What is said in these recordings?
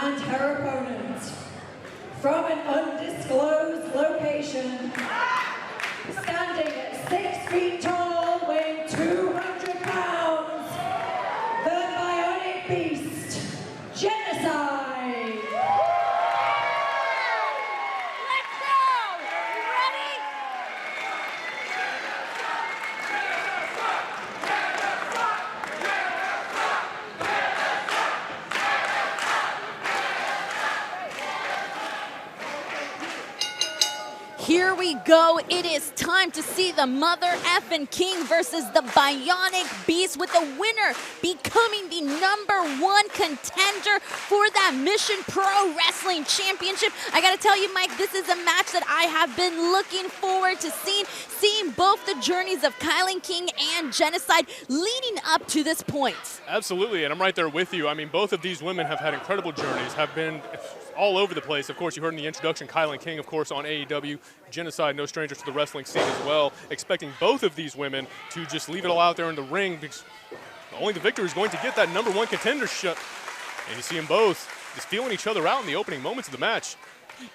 and her opponent, from an undisclosed location, standing at 6 feet tall, weighing 200 pounds, the Bionic Beast, Jennacide. Let's go! Ready? Here we go. It is time to see the Mother Effin' King versus the Bionic Beast, with the winner becoming the #1 contender for that Mission Pro Wrestling Championship. I gotta tell you, Mike, this is a match that I have been looking forward to seeing both the journeys of KiLynn King and Jennacide leading up to this point. Absolutely, and I'm right there with you. I mean, both of these women have had incredible journeys, have been all over the place. Of course, you heard in the introduction, KiLynn King, of course, on AEW. Jennacide, no stranger to the wrestling scene as well. Expecting both of these women to just leave it all out there in the ring, because only the victor is going to get that #1 contendership. And you see them both just feeling each other out in the opening moments of the match.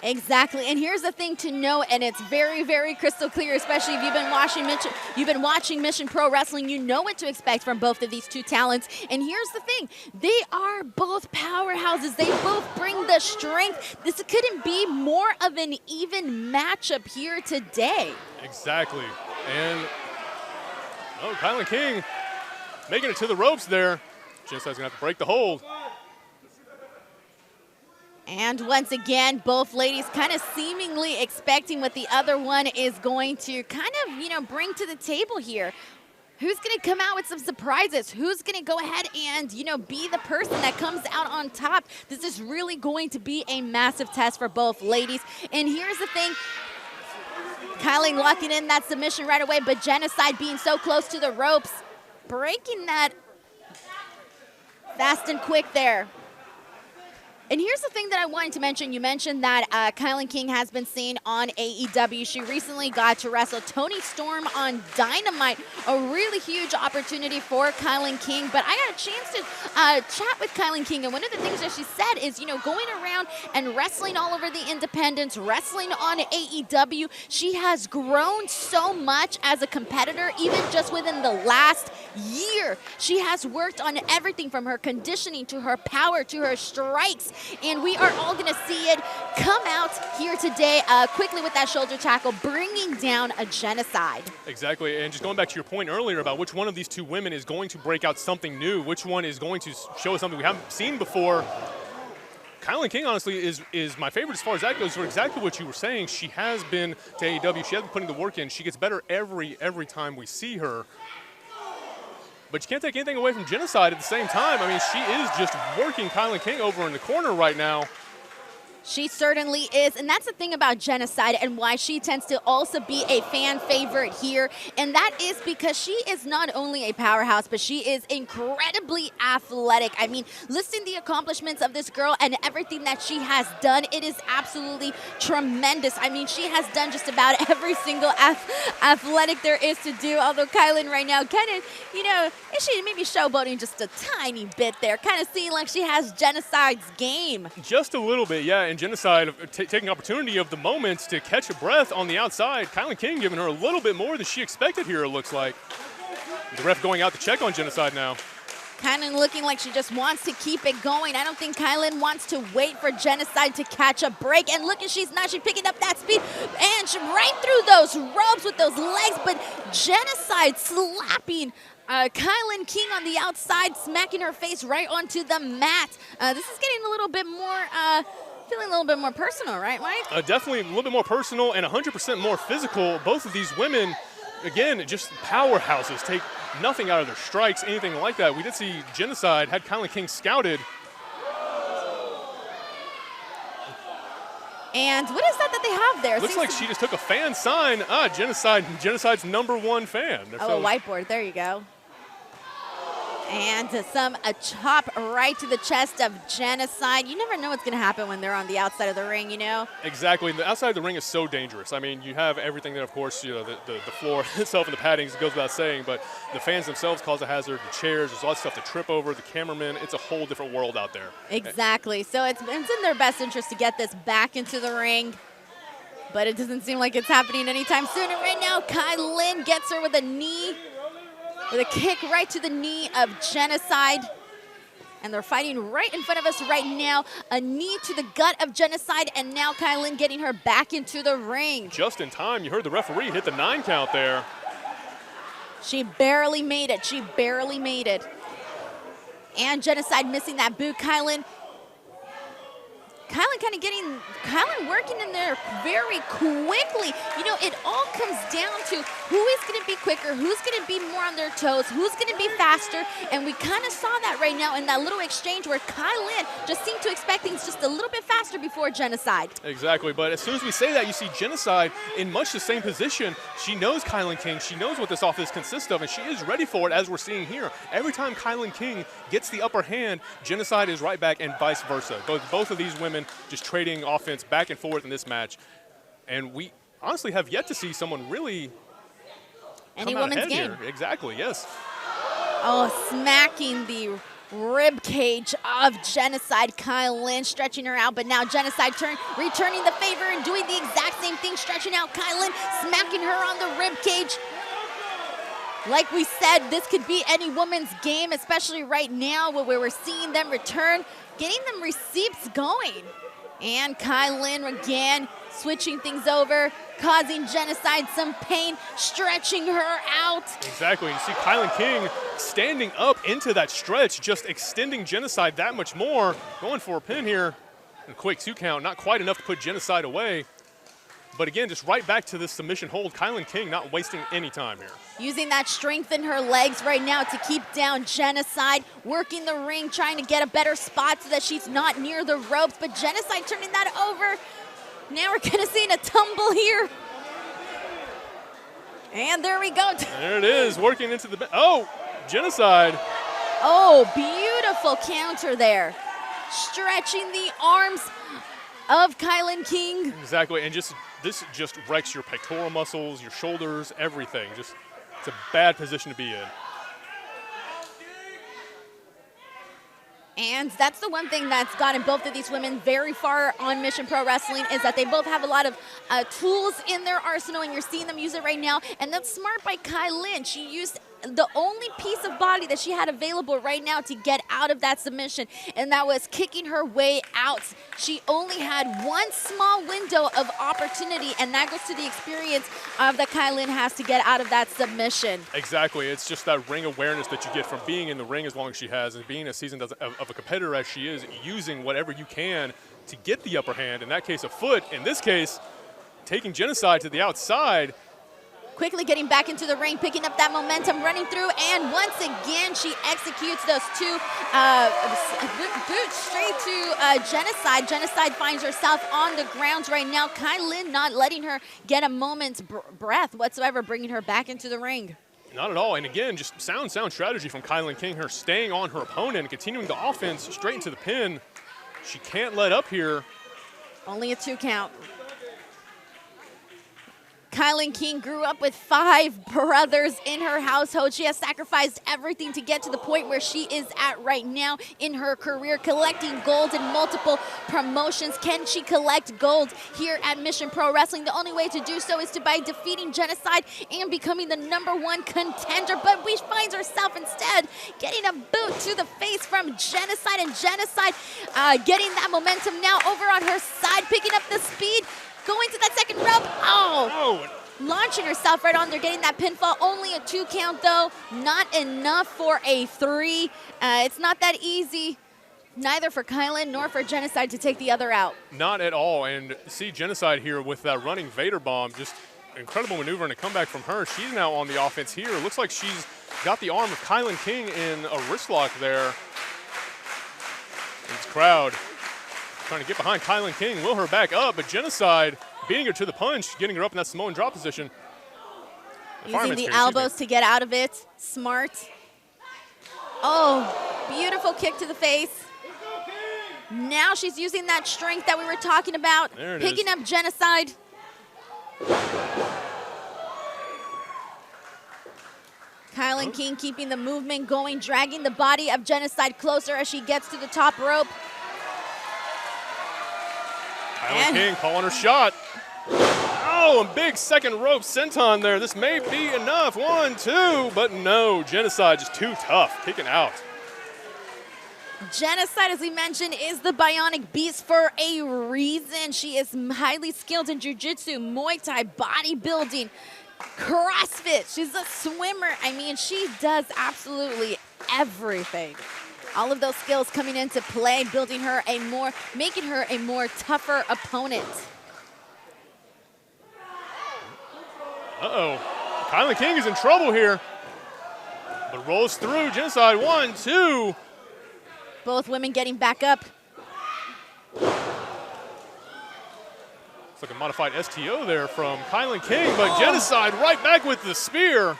Exactly, and here's the thing to know, and it's very, very crystal clear, especially if you've been watching Mission Pro Wrestling. You know what to expect from both of these two talents. And here's the thing: they are both powerhouses. They both bring the strength. This couldn't be more of an even matchup here today. Exactly, and KiLynn King making it to the ropes there. Jennaside's gonna have to break the hold. And once again, both ladies kind of seemingly expecting what the other one is going to kind of, bring to the table here. Who's going to come out with some surprises? Who's going to go ahead and, be the person that comes out on top? This is really going to be a massive test for both ladies. And here's the thing. KiLynn locking in that submission right away, but Jennacide being so close to the ropes, breaking that fast and quick there. And here's the thing that I wanted to mention. You mentioned that KiLynn King has been seen on AEW. She recently got to wrestle Toni Storm on Dynamite. A really huge opportunity for KiLynn King. But I got a chance to chat with KiLynn King. And one of the things that she said is, going around and wrestling all over the independents, wrestling on AEW, she has grown so much as a competitor, even just within the last year. She has worked on everything from her conditioning to her power to her strikes. And we are all going to see it come out here today quickly with that shoulder tackle, bringing down a Jennacide. Exactly, and just going back to your point earlier about which one of these two women is going to break out something new, which one is going to show us something we haven't seen before. KiLynn King, honestly, is my favorite as far as that goes, for exactly what you were saying. She has been to AEW. She has been putting the work in. She gets better every time we see her. But you can't take anything away from Jennacide at the same time. I mean, she is just working KiLynn King over in the corner right now. She certainly is, and that's the thing about Jennacide and why she tends to also be a fan favorite here, and that is because she is not only a powerhouse, but she is incredibly athletic. I mean, listing the accomplishments of this girl and everything that she has done, it is absolutely tremendous. I mean, she has done just about every single athletic there is to do, although KiLynn right now kind of, she may be showboating just a tiny bit there, kind of seeing like she has Gennacide's game. Just a little bit, yeah. And Jennacide taking opportunity of the moments to catch a breath on the outside. KiLynn King giving her a little bit more than she expected here, it looks like. The ref going out to check on Jennacide now. Kind of looking like she just wants to keep it going. I don't think KiLynn wants to wait for Jennacide to catch a break. And look, she's picking up that speed. And she right through those ropes with those legs. But Jennacide slapping KiLynn King on the outside, smacking her face right onto the mat. This is getting a little bit more... feeling a little bit more personal, right, Mike? Definitely a little bit more personal and 100% more physical. Both of these women, again, just powerhouses, take nothing out of their strikes, anything like that. We did see Jennacide had KiLynn King scouted. And what is that they have there? Looks like she just took a fan sign. Jennacide, Jennaside's #1 fan. Oh, a whiteboard. There you go. And a chop right to the chest of Jennacide. You never know what's going to happen when they're on the outside of the ring, you know? Exactly. The outside of the ring is so dangerous. I mean, you have everything that, of course, you know, the floor itself and the paddings, it goes without saying, but the fans themselves cause a hazard, the chairs, there's a lot of stuff to trip over, the cameramen, it's a whole different world out there. Exactly. So it's in their best interest to get this back into the ring, but it doesn't seem like it's happening anytime soon. And right now, KiLynn gets her with a knee, with a kick right to the knee of Jennacide. And they're fighting right in front of us right now. A knee to the gut of Jennacide, and now KiLynn getting her back into the ring. Just in time. You heard the referee hit the 9 count there. She barely made it. She barely made it. And Jennacide missing that boot. KiLynn working in there very quickly. You know, it all comes down to who is going to be quicker, who's going to be more on their toes, who's going to be faster, and we kind of saw that right now in that little exchange where KiLynn just seemed to expect things just a little bit faster before Jennacide. Exactly, but as soon as we say that, you see Jennacide in much the same position. She knows KiLynn King, she knows what this offense consists of, and she is ready for it, as we're seeing here. Every time KiLynn King gets the upper hand, Jennacide is right back, and vice versa. Both of these women just trading offense back and forth in this match. And we honestly have yet to see someone really any come out women's ahead game. Here. Exactly, yes. Oh, smacking the rib cage of Jennacide. KiLynn stretching her out, but now Jennacide returning the favor and doing the exact same thing, stretching out KiLynn, smacking her on the rib cage. Like we said, this could be any woman's game, especially right now where we're seeing them return, getting them receipts going. And KiLynn again switching things over, causing Jennacide some pain, stretching her out. Exactly. You see KiLynn King standing up into that stretch, just extending Jennacide that much more, going for a pin here. And a quick 2 count, not quite enough to put Jennacide away. But again, just right back to this submission hold. KiLynn King not wasting any time here. Using that strength in her legs right now to keep down Jennacide, working the ring, trying to get a better spot so that she's not near the ropes, but Jennacide turning that over. Now we're gonna see a tumble here. And there we go. There it is, working into the, oh, Jennacide. Oh, beautiful counter there. Stretching the arms of KiLynn King. Exactly, and this just wrecks your pectoral muscles, your shoulders, everything. Just, it's a bad position to be in. And that's the one thing that's gotten both of these women very far on Mission Pro Wrestling, is that they both have a lot of tools in their arsenal, and you're seeing them use it right now. And that's smart by KiLynn. She used the only piece of body that she had available right now to get out of that submission, and that was kicking her way out. She only had one small window of opportunity, and that goes to the experience that KiLynn has to get out of that submission. Exactly. It's just that ring awareness that you get from being in the ring as long as she has, and being as seasoned of a competitor as she is, using whatever you can to get the upper hand. In that case, a foot. In this case, taking Jennacide to the outside. Quickly getting back into the ring, picking up that momentum, running through, and once again, she executes those 2 boots straight to Jennacide. Jennacide finds herself on the ground right now. KiLynn not letting her get a moment's breath whatsoever, bringing her back into the ring. Not at all, and again, just sound strategy from KiLynn King, her staying on her opponent and continuing the offense straight into the pin. She can't let up here. Only a 2 count. KiLynn King grew up with 5 brothers in her household. She has sacrificed everything to get to the point where she is at right now in her career, collecting gold in multiple promotions. Can she collect gold here at Mission Pro Wrestling? The only way to do so is by defeating Jennacide and becoming the #1 contender. But we finds herself instead getting a boot to the face from Jennacide, and Jennacide getting that momentum now over on her side, picking up the speed. Going to that second rope. Oh, launching herself right on there, getting that pinfall. Only a 2 count, though. Not enough for a 3. It's not that easy, neither for KiLynn nor for Jennacide to take the other out. Not at all. And see Jennacide here with that running Vader bomb. Just incredible maneuver and a comeback from her. She's now on the offense here. Looks like she's got the arm of KiLynn King in a wrist lock there. This crowd trying to get behind KiLynn King, will her back up, but Jennacide beating her to the punch, getting her up in that Samoan drop position. Using the elbows to get out of it. Smart. Oh, beautiful kick to the face. Now she's using that strength that we were talking about, picking up Jennacide. KiLynn King keeping the movement going, dragging the body of Jennacide closer as she gets to the top rope. KiLynn King calling her shot. Oh, and big second rope senton there. This may be enough. 1, 2, but no. Jennacide just too tough, kicking out. Jennacide, as we mentioned, is the bionic beast for a reason. She is highly skilled in jiu-jitsu, Muay Thai, bodybuilding, CrossFit. She's a swimmer. I mean, she does absolutely everything. All of those skills coming into play, making her a more tougher opponent. Uh-oh. KiLynn King is in trouble here. But rolls through. Jennacide, 1, 2. Both women getting back up. It's like a modified STO there from KiLynn King, but Jennacide right back with the spear.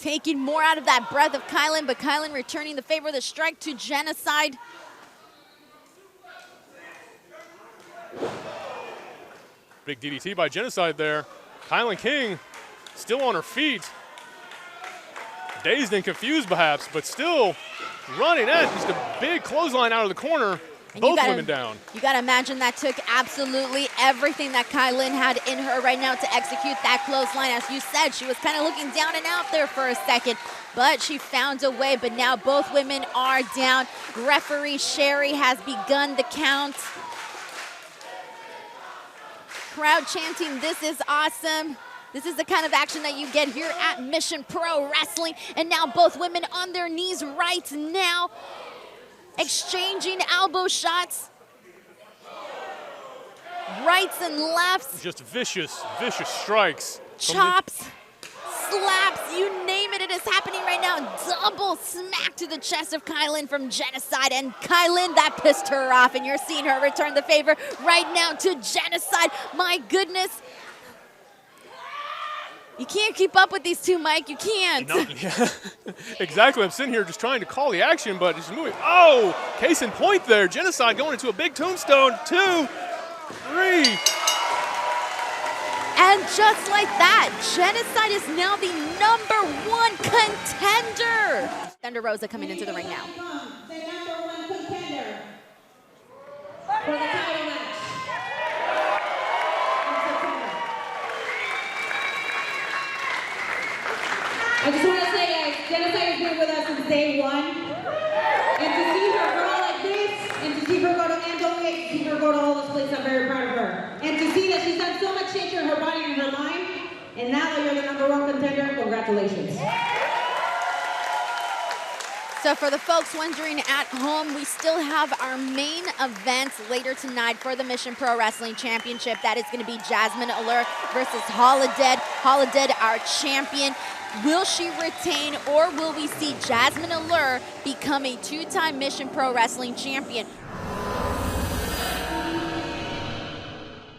Taking more out of that breath of KiLynn, but KiLynn returning the favor of the strike to Jennacide. Big DDT by Jennacide there. KiLynn King still on her feet. Dazed and confused perhaps, but still running at just a big clothesline out of the corner. And both women down. You got to imagine that took absolutely everything that KiLynn had in her right now to execute that clothesline. As you said, she was kind of looking down and out there for a second, but she found a way. But now both women are down. Referee Sherry has begun the count. Crowd chanting, "This is awesome." This is the kind of action that you get here at Mission Pro Wrestling. And now both women on their knees right now, exchanging elbow shots. Rights and lefts. Just vicious, vicious strikes. Chops, slaps, you name it, it is happening right now. Double smack to the chest of KiLynn from Jennacide. And KiLynn, that pissed her off. And you're seeing her return the favor right now to Jennacide. My goodness. You can't keep up with these two, Mike. You can't. No, yeah. Exactly. I'm sitting here just trying to call the action, but it's moving. Oh, case in point there. Jennacide going into a big tombstone. 2, 3. And just like that, Jennacide is now the #1 contender. Thunder Rosa coming into the ring now. The #1 contender for the title match. I just want to say, guys, Jennacide has been with us since day one. And to see her grow like this, and to see her go to NWA, to see her go to all those places, I'm very proud of her. And to see that she's done so much change in her body and her mind, and now that you're the #1 contender, congratulations. So for the folks wondering at home, we still have our main event later tonight for the Mission Pro Wrestling Championship. That is going to be Jasmine Allure versus Holodead. Holodead, our champion. Will she retain, or will we see Jasmine Allure become a 2-time Mission Pro Wrestling champion?